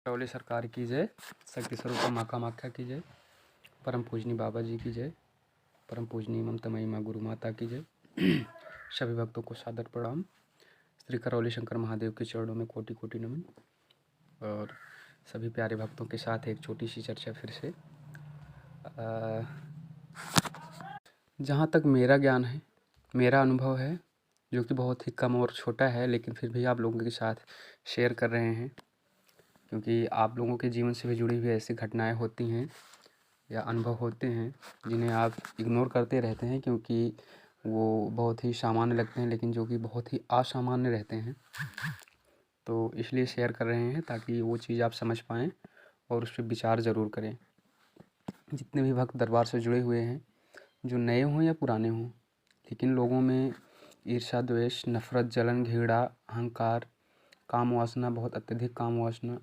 करौली सरकार की जय। शक्ति स्वरूपा माँ कामाख्या की जय। परम पूजनीय बाबा जी की जय। परम पूजनीय ममतामयी माँ गुरु माता की जय। सभी भक्तों को सादर प्रणाम। श्री करौली शंकर महादेव के चरणों में कोटि कोटि नमन। और सभी प्यारे भक्तों के साथ एक छोटी सी चर्चा फिर से। जहाँ तक मेरा ज्ञान है, मेरा अनुभव है, जो कि बहुत ही कम और छोटा है, लेकिन फिर भी आप लोगों के साथ शेयर कर रहे हैं, क्योंकि आप लोगों के जीवन से भी जुड़ी हुई ऐसी घटनाएं होती हैं या अनुभव होते हैं जिन्हें आप इग्नोर करते रहते हैं, क्योंकि वो बहुत ही सामान्य लगते हैं, लेकिन जो कि बहुत ही असामान्य रहते हैं। तो इसलिए शेयर कर रहे हैं ताकि वो चीज़ आप समझ पाएँ और उस पर विचार ज़रूर करें। जितने भी भक्त दरबार से जुड़े हुए हैं, जो नए हों या पुराने हों, लेकिन लोगों में ईर्ष्या, द्वेष, नफरत, जलन, घृणा, अहंकार, काम वासना, बहुत अत्यधिक काम वासना,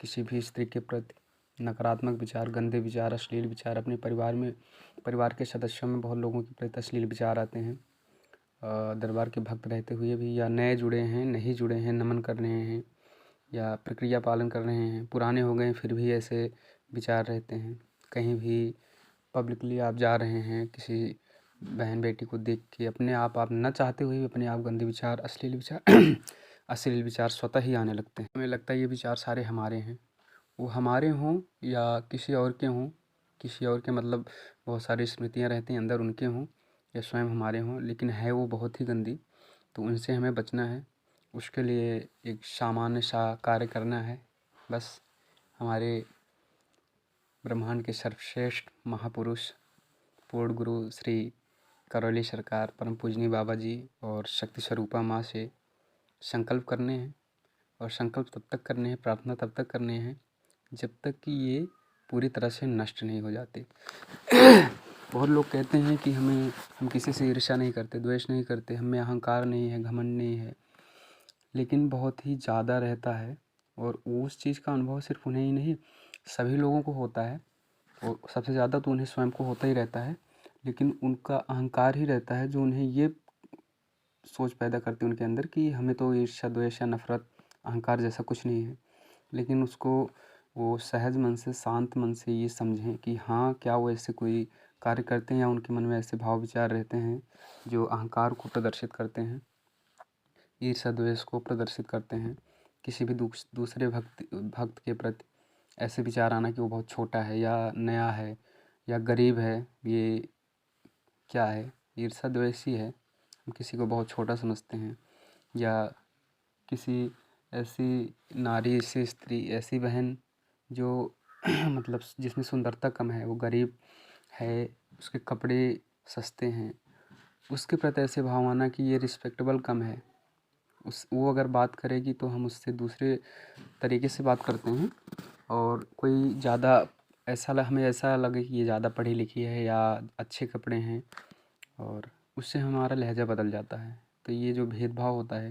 किसी भी स्त्री के प्रति नकारात्मक विचार, गंदे विचार, अश्लील विचार, अपने परिवार के सदस्यों में बहुत लोगों के प्रति अश्लील विचार आते हैं। दरबार के भक्त रहते हुए भी, या नए जुड़े हैं, नहीं जुड़े हैं, नमन कर रहे हैं या प्रक्रिया पालन कर रहे हैं, पुराने हो गए फिर भी ऐसे विचार रहते हैं। कहीं भी पब्लिकली आप जा रहे हैं, किसी बहन बेटी को देख के अपने आप न चाहते हुए भी अपने आप गंदे विचार, अश्लील विचार स्वतः ही आने लगते हैं। हमें लगता है ये विचार सारे हमारे हैं। वो हमारे हों या किसी और के हों, किसी और के मतलब बहुत सारी स्मृतियाँ रहती हैं अंदर, उनके हों या स्वयं हमारे हों, लेकिन है वो बहुत ही गंदी। तो उनसे हमें बचना है। उसके लिए एक सामान्य सा कार्य करना है। बस हमारे ब्रह्मांड के सर्वश्रेष्ठ महापुरुष पूर्ण गुरु श्री करौली सरकार परम पूजनीय बाबा जी और शक्ति स्वरूपा माँ से संकल्प करने हैं। और संकल्प तब तक करने हैं, प्रार्थना तब तक करने हैं जब तक कि ये पूरी तरह से नष्ट नहीं हो जाते। बहुत लोग कहते हैं कि हम किसी से ईर्ष्या नहीं करते, द्वेष नहीं करते, हमें अहंकार नहीं है, घमंड नहीं है, लेकिन बहुत ही ज़्यादा रहता है। और उस चीज़ का अनुभव सिर्फ उन्हें ही नहीं, सभी लोगों को होता है। और सबसे ज़्यादा तो उन्हें स्वयं को होता ही रहता है, लेकिन उनका अहंकार ही रहता है जो उन्हें ये सोच पैदा करती है उनके अंदर कि हमें तो ईर्ष्या, द्वेष या नफरत, अहंकार जैसा कुछ नहीं है। लेकिन उसको वो सहज मन से, शांत मन से ये समझें कि हाँ, क्या वो ऐसे कोई कार्य करते हैं या उनके मन में ऐसे भाव विचार रहते हैं जो अहंकार को प्रदर्शित करते हैं, ईर्ष्या द्वेष को प्रदर्शित करते हैं। किसी भी दूसरे भक्त के प्रति ऐसे विचार आना कि वो बहुत छोटा है या नया है या गरीब है, ये क्या है? ईर्ष्या द्वेष ही है। हम किसी को बहुत छोटा समझते हैं, या किसी ऐसी नारी, ऐसी स्त्री, ऐसी बहन जो मतलब जिसमें सुंदरता कम है, वो गरीब है, उसके कपड़े सस्ते हैं, उसके प्रति ऐसे भाव आना कि ये रिस्पेक्टेबल कम है। वो अगर बात करेगी तो हम उससे दूसरे तरीके से बात करते हैं। और कोई ज़्यादा हमें ऐसा लगे कि ये ज़्यादा पढ़ी लिखी है या अच्छे कपड़े हैं, और उससे हमारा लहजा बदल जाता है। तो ये जो भेदभाव होता है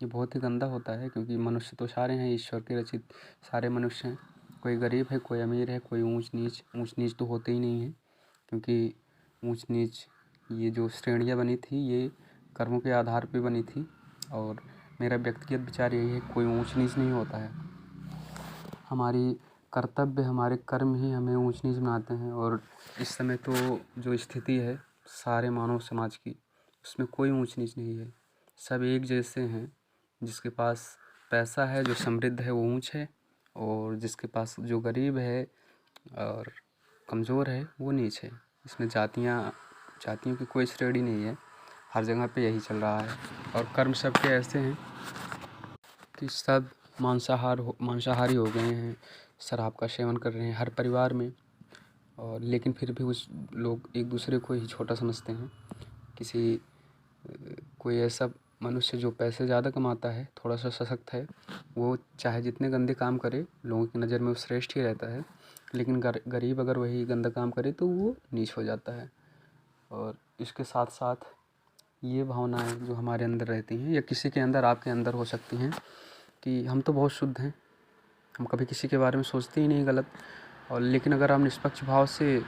ये बहुत ही गंदा होता है, क्योंकि मनुष्य तो सारे हैं, ईश्वर के रचित सारे मनुष्य हैं। कोई गरीब है, कोई अमीर है, कोई ऊंच नीच तो होते ही नहीं हैं, क्योंकि ऊंच नीच ये जो श्रेणियाँ बनी थी ये कर्मों के आधार पे बनी थी। और मेरा व्यक्तिगत विचार यही है, कोई ऊंच नीच नहीं होता है। हमारी कर्तव्य, हमारे कर्म ही हमें ऊंच नीच बनाते हैं। और इस समय तो जो स्थिति है सारे मानव समाज की, उसमें कोई ऊंच नीच नहीं है, सब एक जैसे हैं। जिसके पास पैसा है, जो समृद्ध है, वो ऊंच है, और जिसके पास जो गरीब है और कमज़ोर है वो नीच है। इसमें जातियों की कोई श्रेणी नहीं है, हर जगह पे यही चल रहा है। और कर्म सबके ऐसे हैं कि सब मांसाहारी हो गए हैं, शराब का सेवन कर रहे हैं हर परिवार में। और लेकिन फिर भी लोग एक दूसरे को ही छोटा समझते हैं। कोई ऐसा मनुष्य जो पैसे ज़्यादा कमाता है, थोड़ा सा सशक्त है, वो चाहे जितने गंदे काम करे, लोगों की नज़र में वो श्रेष्ठ ही रहता है। लेकिन गरीब अगर वही गंदा काम करे तो वो नीच हो जाता है। और इसके साथ साथ ये भावनाएं जो हमारे अंदर रहती हैं, या किसी के अंदर, आपके अंदर हो सकती हैं, कि हम तो बहुत शुद्ध हैं, हम कभी किसी के बारे में सोचते ही नहीं गलत। और लेकिन अगर आप निष्पक्ष भाव से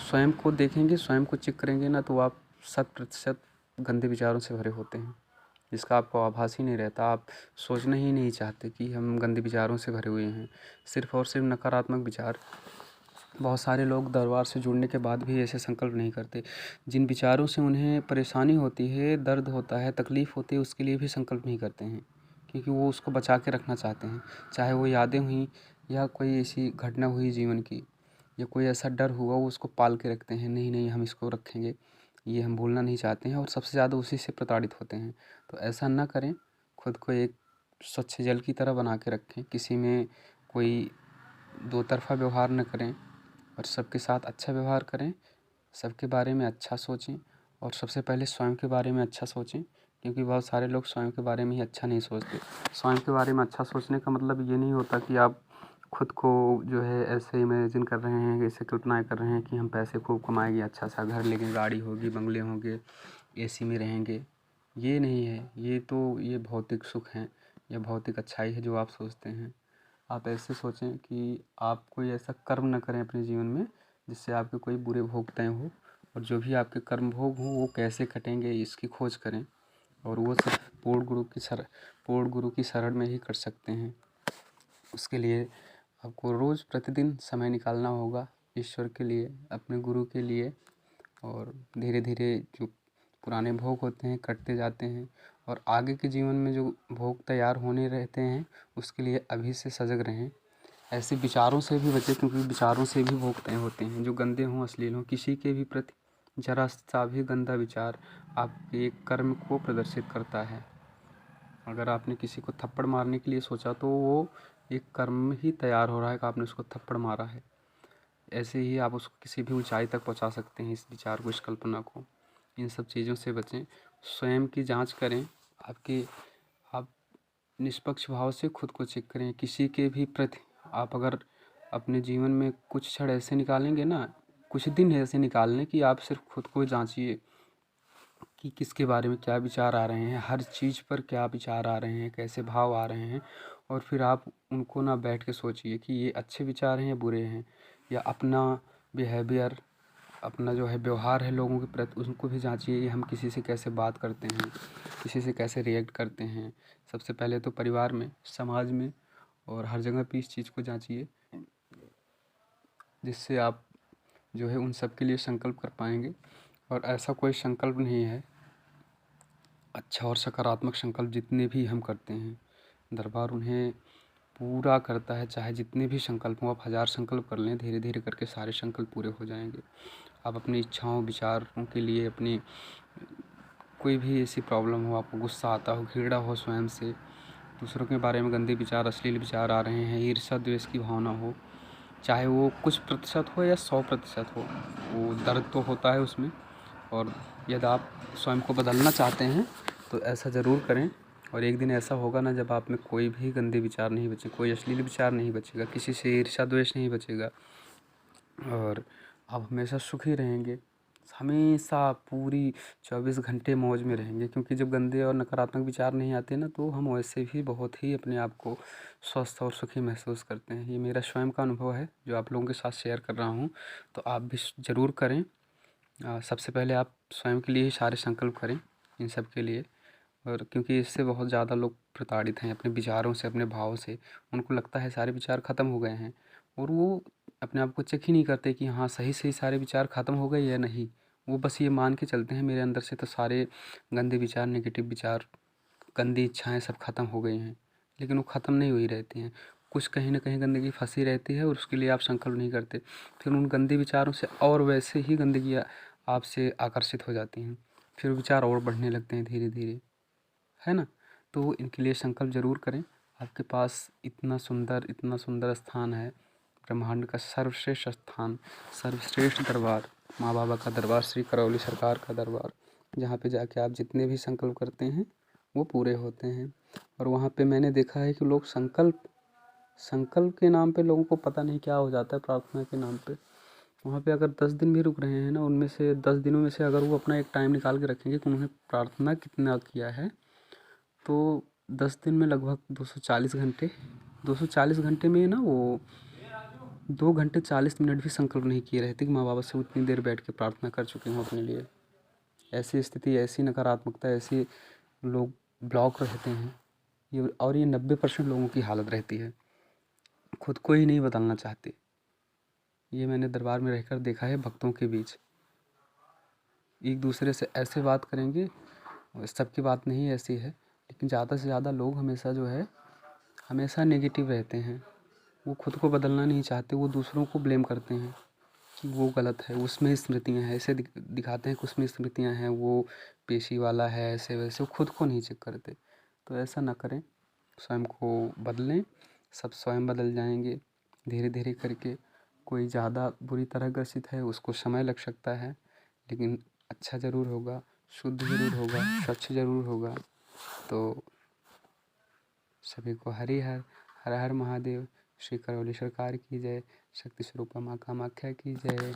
स्वयं को देखेंगे, स्वयं को चेक करेंगे ना, तो आप 100% गंदे विचारों से भरे होते हैं। जिसका आपको आभास ही नहीं रहता। आप सोचना ही नहीं चाहते कि हम गंदे विचारों से भरे हुए हैं, सिर्फ़ और सिर्फ नकारात्मक विचार। बहुत सारे लोग दरबार से जुड़ने के बाद भी ऐसे संकल्प नहीं करते। जिन विचारों से उन्हें परेशानी होती है, दर्द होता है, तकलीफ़ होती है, उसके लिए भी संकल्प नहीं करते हैं, क्योंकि वो उसको बचा के रखना चाहते हैं। चाहे वो यादें हुई या कोई ऐसी घटना हुई जीवन की, या कोई ऐसा डर हुआ, वो उसको पाल के रखते हैं। नहीं नहीं, हम इसको रखेंगे, ये हम भूलना नहीं चाहते हैं, और सबसे ज़्यादा उसी से प्रताड़ित होते हैं। तो ऐसा ना करें, खुद को एक स्वच्छ जल की तरह बना के रखें। किसी में कोई दो तरफ़ा व्यवहार न करें, और सबके साथ अच्छा व्यवहार करें। सबके बारे में अच्छा सोचें, और सबसे पहले स्वयं के बारे में अच्छा सोचें, क्योंकि बहुत सारे लोग स्वयं के बारे में ही अच्छा नहीं सोचते। स्वयं के बारे में अच्छा सोचने का मतलब ये नहीं होता कि आप खुद को जो है ऐसे इमेजिन कर रहे हैं, ऐसे कल्पनाएँ कर रहे हैं कि हम पैसे खूब कमाएंगे, अच्छा सा घर लेंगे, गाड़ी होगी, बंगले होंगे, एसी में रहेंगे। ये नहीं है। ये भौतिक सुख हैं, या भौतिक अच्छाई है जो आप सोचते हैं। आप ऐसे सोचें कि आप कोई ऐसा कर्म न करें अपने जीवन में जिससे आपके कोई बुरे भोग तय हो, और जो भी आपके कर्म भोग हों वो कैसे कटेंगे इसकी खोज करें, और वो सब पूर्ण गुरु की शरण में ही कर सकते हैं। उसके लिए आपको रोज़ प्रतिदिन समय निकालना होगा ईश्वर के लिए, अपने गुरु के लिए, और धीरे धीरे जो पुराने भोग होते हैं कटते जाते हैं, और आगे के जीवन में जो भोग तैयार होने रहते हैं उसके लिए अभी से सजग रहें। ऐसे विचारों से भी बचें, क्योंकि विचारों से भी भोग तय होते हैं, जो गंदे हों, अश्लील हों। किसी के भी प्रति जरा सा भी गंदा विचार आपके कर्म को प्रदर्शित करता है। अगर आपने किसी को थप्पड़ मारने के लिए सोचा तो वो एक कर्म ही तैयार हो रहा है कि आपने उसको थप्पड़ मारा है। ऐसे ही आप उसको किसी भी ऊंचाई तक पहुंचा सकते हैं, इस विचार को, इस कल्पना को। इन सब चीज़ों से बचें, स्वयं की जांच करें। आप निष्पक्ष भाव से खुद को चेक करें। किसी के भी प्रति आप अगर अपने जीवन में कुछ क्षण ऐसे निकालेंगे ना, कुछ दिन ऐसे निकाल लें कि आप सिर्फ खुद को जांचिए कि किसके बारे में क्या विचार आ रहे हैं, हर चीज़ पर क्या विचार आ रहे हैं, कैसे भाव आ रहे हैं, और फिर आप उनको ना बैठ के सोचिए कि ये अच्छे विचार हैं या बुरे हैं। या अपना बिहेवियर, अपना जो है व्यवहार है लोगों के प्रति, उनको भी जांचिए कि हम किसी से कैसे बात करते हैं, किसी से कैसे रिएक्ट करते हैं। सबसे पहले तो परिवार में, समाज में, और हर जगह पे इस चीज़ को जांचिए, जिससे आप जो है उन सब के लिए संकल्प कर पाएंगे। और ऐसा कोई संकल्प नहीं है, अच्छा और सकारात्मक संकल्प जितने भी हम करते हैं, दरबार उन्हें पूरा करता है। चाहे जितने भी संकल्प हों, आप 1000 संकल्प कर लें, धीरे धीरे करके सारे संकल्प पूरे हो जाएंगे। आप अपनी इच्छाओं, विचारों के लिए, अपनी कोई भी ऐसी प्रॉब्लम हो, आपको गुस्सा आता हो, घृणा हो स्वयं से, दूसरों के बारे में गंदे विचार, अश्लील विचार आ रहे हैं, ईर्ष्या द्वेष की भावना हो, चाहे वो कुछ प्रतिशत हो या 100% हो, वो दर्द तो होता है उसमें। और यदि आप स्वयं को बदलना चाहते हैं तो ऐसा ज़रूर करें। और एक दिन ऐसा होगा ना, जब आप में कोई भी गंदे विचार नहीं बचे, कोई अश्लील विचार नहीं बचेगा, किसी से ईर्ष्या द्वेष नहीं बचेगा, और आप हमेशा सुखी रहेंगे, हमेशा पूरी 24 घंटे मौज में रहेंगे। क्योंकि जब गंदे और नकारात्मक विचार नहीं आते ना, तो हम वैसे भी बहुत ही अपने आप को स्वस्थ और सुखी महसूस करते हैं। ये मेरा स्वयं का अनुभव है जो आप लोगों के साथ शेयर कर रहा हूँ, तो आप भी ज़रूर करें। सबसे पहले आप स्वयं के लिए ही सारे संकल्प करें, इन सब के लिए। और क्योंकि इससे बहुत ज़्यादा लोग प्रताड़ित हैं अपने विचारों से, अपने भाव से। उनको लगता है सारे विचार ख़त्म हो गए हैं, और वो अपने आप को चेक ही नहीं करते कि हाँ सही से सारे विचार ख़त्म हो गए या नहीं। वो बस ये मान के चलते हैं मेरे अंदर से तो सारे गंदे विचार, नेगेटिव विचार, गंदी इच्छाएं सब ख़त्म हो गई हैं, लेकिन वो ख़त्म नहीं हुई रहती हैं। कुछ कहीं ना कहीं गंदगी फंसी रहती है, और उसके लिए आप संकल्प नहीं करते। फिर उन गंदे विचारों से और वैसे ही गंदगी आपसे आकर्षित हो जाती हैं, फिर विचार और बढ़ने लगते हैं धीरे धीरे, है ना। तो इनके लिए संकल्प ज़रूर करें। आपके पास इतना सुंदर स्थान है, ब्रह्मांड का सर्वश्रेष्ठ स्थान, सर्वश्रेष्ठ दरबार, माँ बाबा का दरबार, श्री करौली सरकार का दरबार, जहाँ पे जाके आप जितने भी संकल्प करते हैं वो पूरे होते हैं। और वहाँ पे मैंने देखा है कि लोग संकल्प के नाम पे लोगों को पता नहीं क्या हो जाता है, प्रार्थना के नाम पे। वहाँ पे अगर 10 दिन भी रुक रहे हैं ना, उनमें से 10 दिनों में से अगर वो अपना एक टाइम निकाल के रखेंगे कि उन्होंने प्रार्थना कितना किया है, तो 10 दिन में लगभग 240 घंटे में ना वो 2 घंटे 40 मिनट भी संकल्प नहीं किए रहते कि माँ बाबा से उतनी देर बैठ के प्रार्थना कर चुके हों अपने लिए। ऐसी स्थिति, ऐसी नकारात्मकता, ऐसी लोग ब्लॉक रहते हैं ये 90% लोगों की हालत रहती है, खुद को ही नहीं बदलना चाहते। ये मैंने दरबार में रहकर देखा है। भक्तों के बीच एक दूसरे से ऐसे बात करेंगे, सबकी बात नहीं ऐसी है, लेकिन ज़्यादा से ज़्यादा लोग हमेशा जो है हमेशा नेगेटिव रहते हैं। वो खुद को बदलना नहीं चाहते, वो दूसरों को ब्लेम करते हैं कि वो गलत है, उसमें स्मृतियाँ हैं, ऐसे दिखाते हैं कि उसमें स्मृतियाँ हैं, वो पेशी वाला है, ऐसे वैसे। वो खुद को नहीं चेक करते। तो ऐसा ना करें, स्वयं को बदलें, सब स्वयं बदल जाएंगे धीरे धीरे करके। कोई ज़्यादा बुरी तरह ग्रसित है, उसको समय लग सकता है, लेकिन अच्छा ज़रूर होगा, शुद्ध ज़रूर होगा, स्वच्छ ज़रूर होगा। तो सभी को हरि हर हर हर महादेव। श्री करौली सरकार की जय। शक्ति स्वरूपा माँ कामाख्या की जय।